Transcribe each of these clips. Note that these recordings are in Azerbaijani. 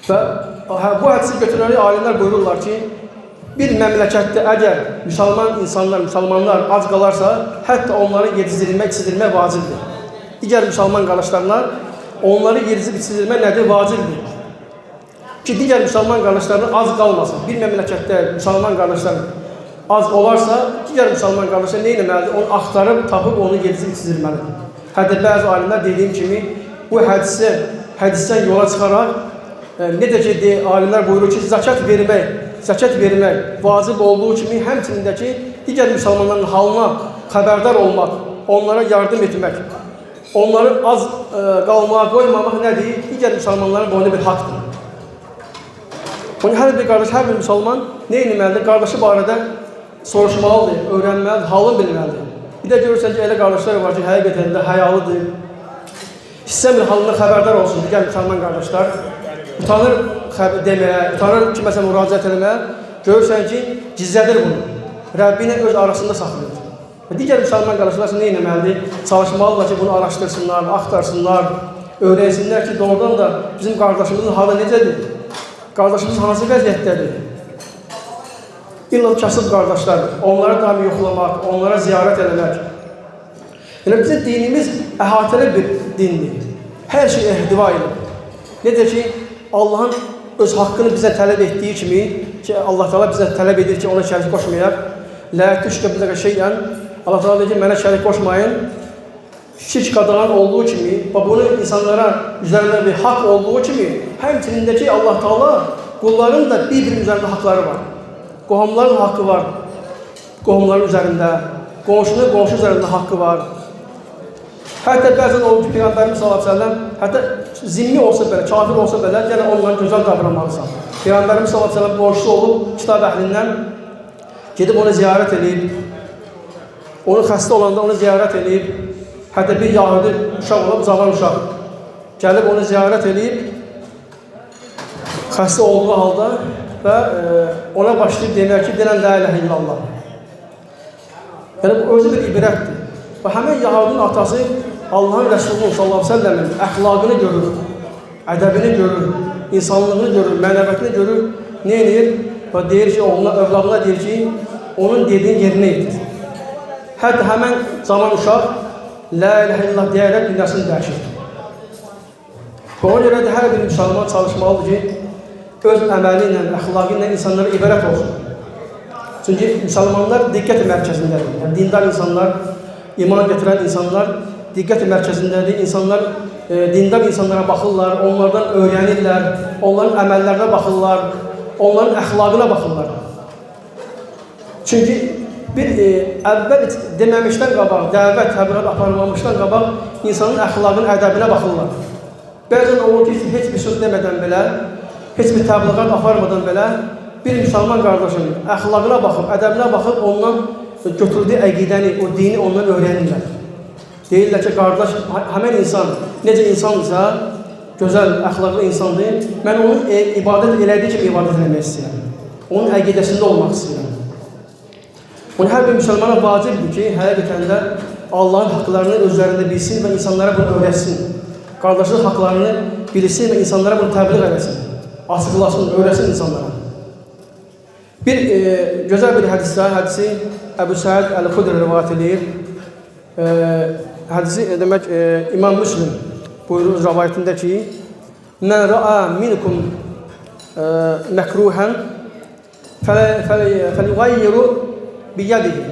Və bu hədisi götürərək alimlər buyururlar ki, bir məmləkətdə əgər müsəlmanlar ac qalarsa, hətta onları yedizdirmək, içizdirmək vacibdir. Digər müsəlman qardaşlarına onları yedizib içizdirmək nədir? Vacibdir. Ki, digər müsəlman qardaşlarına ac qalmasın. Bir məmləkətdə müsəlman qardaşlar az olarsa, digər müsəlman qardaşlar nə etməlidir? Onu axtarıb, tapıb, onu yedizib içizdirməlidir. Hətta bəzi alimlər dediyim kimi, bu hədisdən yola çıxaraq, necə ki, alimlər buyurur ki, zəkat vermək vacib olduğu kimi, həmçinindəki digər müsəlmanların halına xəbərdar olmaq, onlara yardım etmək, onları az qalmağa qoymamaq nədir? Digər müsəlmanların boyunda bir haqdır. Hər bir qardaş, hər bir müsəlman nə etməlidir? Qardaşı barədə soruşmalıdır, öyrənməlidir, halını bilməlidir. Bir də görürsən ki, elə qardaşlar var ki, həqiqətən də həyalıdır. İstəmir halına xəbərdar olsun digər müsəlman qardaşlar. Utanır deməyə, utanır kiməsə müraciət etməyə. Görürsən ki, gizlədir bunu. Rəbbi ilə öz arasında saxlayır. Digər müsəlman qardaşlar nə etməlidir? Çalışmalıdırlar ki, bunu araşdırsınlar, axtarsınlar, öyrənsinlər ki, doğrudan da bizim qardaşımızın halı necədir? Qardaşımız hansı vəziyyətdədir? İlla kasıb qardaşlardır. Onları daimi yoxlamaq, onlara ziyarət eləmək. Yəni, bizim dinimiz əhatəli bir dindir. Hər şey ehtiva edir. Necə ki, Allahın öz haqqını bizə tələb etdiyi kimi, ki, Allah Teala bizə tələb edir ki, ona şərik qoşmayaq. Lə tüşkə bizə şeyən, Allah Teala deyir ki, mənə şərik qoşmayın. Şirk qadağan olduğu kimi, bunun insanlara üzərində bir haqq olduğu kimi, həmçinindəki Allah Teala qulların da bir-birinin üzərində haqları var. Qohumların haqqı var, qohumların üzərində, qonşunun qonşu üzərində haqqı var. Hətta bəzən olur ki, Peyğəmbərimiz s.ə.v. hətta zimmi olsa belə, kafir olsa belə, yəni ondan gözəl davranmalısan. Peyğəmbərimiz s.ə.v. borçlu olub, kitab əhlindən gedib onu ziyarət edib, onu xəstə olanda onu ziyarət edib, hətta bir yahudi uşaq olub, cavan uşaq, gəlib onu ziyarət edib, xəstə olduğu halda və ona başlayıb demək ki, denən la iləhə illallah. Yəni, bu özü bir ibrətdir. Və həmin Yahudun atası Allahın Rəsulunun s.ə.v-in əxlaqını görür, ədəbini görür, insanlığını görür, mənəvətini görür, nə edir? Və deyir ki, övladına deyir ki, onun dediğin yerinə edir. Hətta həmən zaman uşaq la iləhə illallah deyərək dünyasını dəyişir. Və ona görə də hər bir müsəlman çalışmalıdır ki, öz əməli ilə, əxlaqı ilə insanlara ibarət olsun. Çünki müsəlmanlar diqqət mərkəzindədir. Yəni, dindar insanlar, iman gətirən insanlar diqqət mərkəzindədir. İnsanlar dindar insanlara baxırlar, onlardan öyrənirlər, onların əməllərinə baxırlar, onların əxlaqına baxırlar. Çünki bir əvvəl deməmişdən qabaq, dəvət, təbliğat aparılmamışdan qabaq insanın əxlaqının ədəbinə baxırlar. Bəzən olur ki, heç bir söz demədən belə, heç bir təbliğat aparmadan belə bir müsəlman qardaşın əxlaqına baxıb, ədəbinə baxıb ondan götürdüyü əqidəni, o dini ondan öyrənirlər. Deyirlər ki, qardaş, həmən insan necə insandırsa, gözəl, əxlaqlı insandır, mən onun ibadət elədiyi kimi ibadət eləmək istəyirəm. Onun əqidəsində olmaq istəyirəm. Onun hər bir müsəlmana vacibdir ki, həqiqətən də Allahın haqlarını özlərində bilsin və insanlara bunu öyrətsin. Qardaşlıq haqlarını bilsin və insanlara bunu təbliğ eləsin. Açıqlasın, öyrəsin insanlara. Bir gözəl bir hədisi Əbu Səid Əl-Xudri rivayət edir. Hədisi demək İmam Müslim buyurur rivayətində ki, "Mən ra'a minkum məkruhan fəliyğayyiru biyadihi.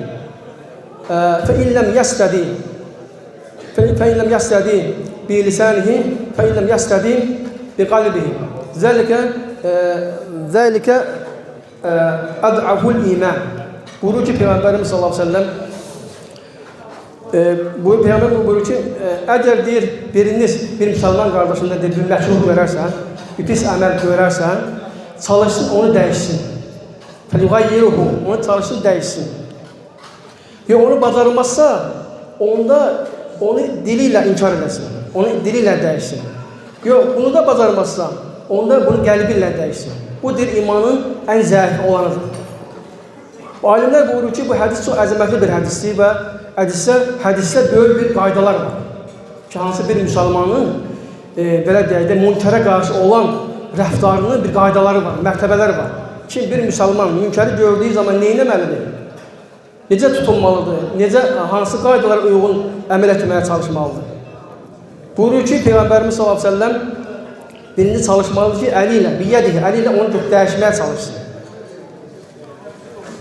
Fəin ləm yəstədi bilisanihi, fəin ləm yəstədi biqalbihi. Zəlikə əd'aful iman." Buyurur ki, Peyğəmbərimiz s.ə.v. Peyğəmbər buyurur ki, əgər deyir, biriniz bir müsəlman qardaşında bir məkruh görərsən, bir pis əməl görərsən, çalışsın, onu dəyişsin. Fəliyğayyiruhu, onu çalışsın, dəyişsin. Və onu bacarmazsa, onda onu dili ilə inkar edəsin, onu dili ilə dəyişsin. Yox, bunu da bacarmazsa, onda bunu qəlbi ilə dəyişsin. Bu dir imanın ən zəif olanıdır. Alimlər buyurur ki, bu hədis çox əzəmətli bir hədisdir və hədisdə böyük bir qaydalar var. Ki, hansı bir müsəlmanın belə deyək də, münkərə qarşı olan rəftarının bir qaydaları var, mərtəbələri var. Kim bir müsəlman münkəri gördüyü zaman nə etməlidir? Necə tutunmalıdır? Hansı qaydalara uyğun əməl etməyə çalışmalıdır? Buyurur ki, Peyğəmbərimiz sallallahu əleyhi və səlləm birinci çalışmalıdır ki, əli ilə onu dəyişməyə çalışsın.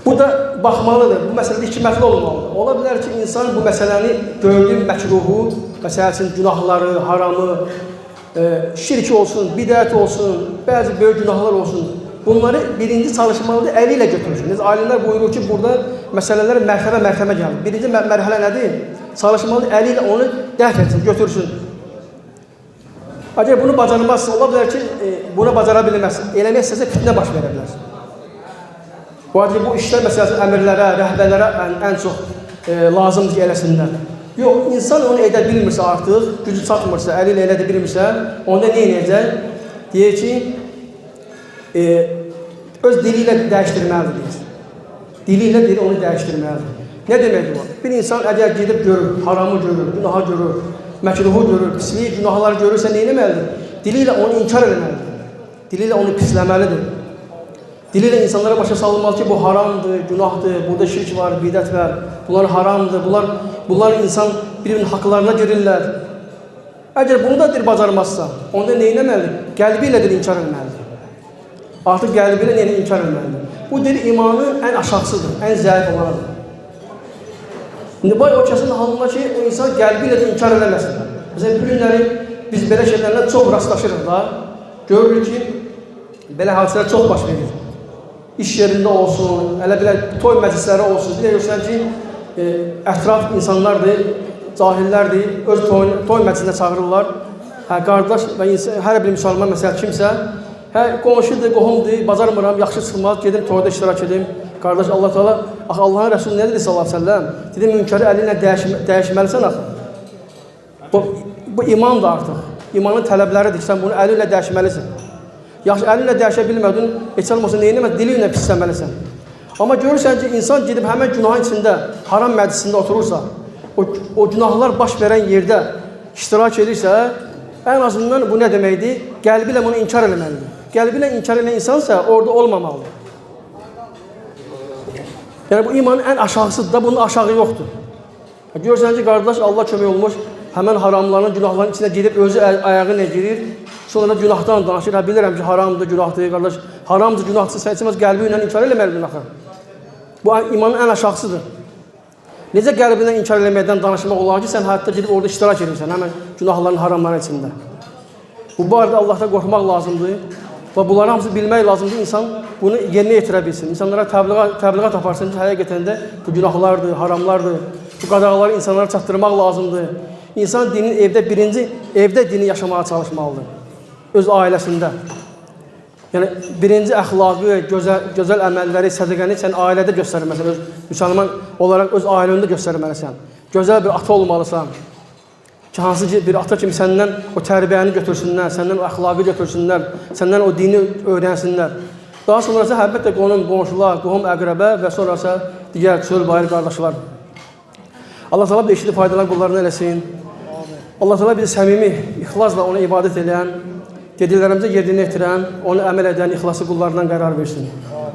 Bu da baxmalıdır, bu məsələdə hikmətli olmalıdır. Ola bilər ki, insan bu məsələni gördüyü məkruhu, məsələn, günahları, haramı, şirki olsun, bidət olsun, bəzi böyük günahlar olsun, bunları birinci çalışmalıdır, əli ilə götürürsün. Alimlər buyurur ki, burada məsələlər mərtəbə gəlir. Birinci mərhələ nədir? Çalışmalıdır, əli ilə onu dəf etsin, götürsün. Əgər bunu bacarmazsa, ola bilər ki, bunu bacara bilməzsin. Eləmək istəsə fitnə baş verə bilər. Bu işlər məsələn əmirlərə, rəhbərlərə ən çox lazımdır ki, eləsinlər. Yox, insan onu edə bilmirsə artıq, gücü çatmırsa, əli ilə edə bilmirsə, onda nə edəcək? Deyir ki, öz dili ilə dəyişdirməlidir. Dili ilə onu dəyişdirməlidir. Nə deməkdir bu? Bir insan əgər gedib görür, haramı görür, günahı görür, məkruhu görür, pisliyi, günahları görürsə nə etməlidir? Dili ilə onu inkar etməlidir. Dili ilə onu pisləməlidir. Dili ilə insanlara başa salınmalı ki, bu haramdır, günahdır, burada şirk var, bidət var, bunlar haramdır, bunlar insan bir-birinin haqlarına girirlər. Əgər bunu da bacarmazsa, onda nə etməlidir? Qəlbi ilə inkar etməlidir. Artıq qəlbi ilə inkar etməlidir. Bu imanın ən aşağısıdır, ən zəif olanıdır. İndi o kəsin halında ki, o insan qəlbi ilə inkar eləməsin. Məsələn, bu günləri biz belə şeylərlə çox rastlaşırıq da, görürük ki, belə hadisələr çox baş verir. İş yerində olsun, elə belə toy məclisləri olsun, bir də görürsən ki, ətraf insanlardır, cahillərdir, öz toy məclisinə çağırırlar. Qardaş və hər bir müsəlman məsələ kimsə, qonşudur, qohumdur, bacarmıram, yaxşı çıxmaz, gedim toyda iştirak edim. Qardaş, Allah Teala, Allahın Rəsulü nə dedi sallallahu əleyhi və səlləm? Dedi, münkəri əli ilə dəyişməlisən axı. Bu imandır artıq. İmanın tələbləridir ki, sən bunu əli ilə dəyişməlisən. Yaxşı, əli ilə dəyişə bilmədin, heç olmasa nə etməz, dili ilə pisləməlisən. Amma görürsən ki, insan gedib həmən günahın içində, haram məclisində oturursa, o günahlar baş verən yerdə iştirak edirsə, ən azından bu nə deməkdir? Qəlbi ilə bunu inkar eləməlidir. Qəlbi ilə inkar edən insansa, orada olmamalıdır. Yəni, bu imanın ən aşağısıdır da, bunun aşağı yoxdur. Görürsən ki, qardaş, Allah kömək olmuş, həmən haramların, günahların içində gedib özü ayağı ilə girir, sonra da günahdan danışır. Bilirəm ki, haramdır, günahdır, qardaş. Haramdır, günahdır, sən içməz, qəlbi ilə inkar eləməlidir axı. Bu imanın ən aşağısıdır. Necə qəlbindən inkar eləməkdən danışmaq olar ki, sən hətta gedib orada iştirak edirsən, həmən günahların, haramların içində. Bu barədə Allahdan qorxmaq lazımdır və bunları hamısı bilmək lazımdır. İnsan bunu yerinə yetirə bilsin. İnsanlara təbliğat aparsın ki, həqiqətən də bu günahlardır, haramlardır. Bu qadağaları insanlara çatdırmaq lazımdır. İnsan evdə dini yaşamağa çalışmalıdır. Öz ailəsində. Yəni, birinci əxlaqı, gözəl əməlləri, sədəqəni sən ailədə göstərməlisən. Müsəlman olaraq öz ailəndə göstərməlisən. Gözəl bir ata olmalısan. Ki, hansı ki, bir ata kimi səndən o tərbiyəni götürsünlər, səndən o əxlaqı götürsünlər, səndən o dini öyrənsinlər. Daha sonrası əlbəttə qonşular, qohum, əqrəbə və sonrası digər çöl, bayır, qardaşlar. Allah Teala bir eşidib faydalar qullarını eləsin. Allah Teala bizi səmimi, ixlasla ona ibadət edən, dediklərimizə yerinə yetirən, onu əməl edən, ixlaslı qullarından qərar versin.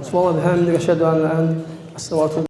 Subhanallah, həmdə qəşhədü ən, əstəğfirullah.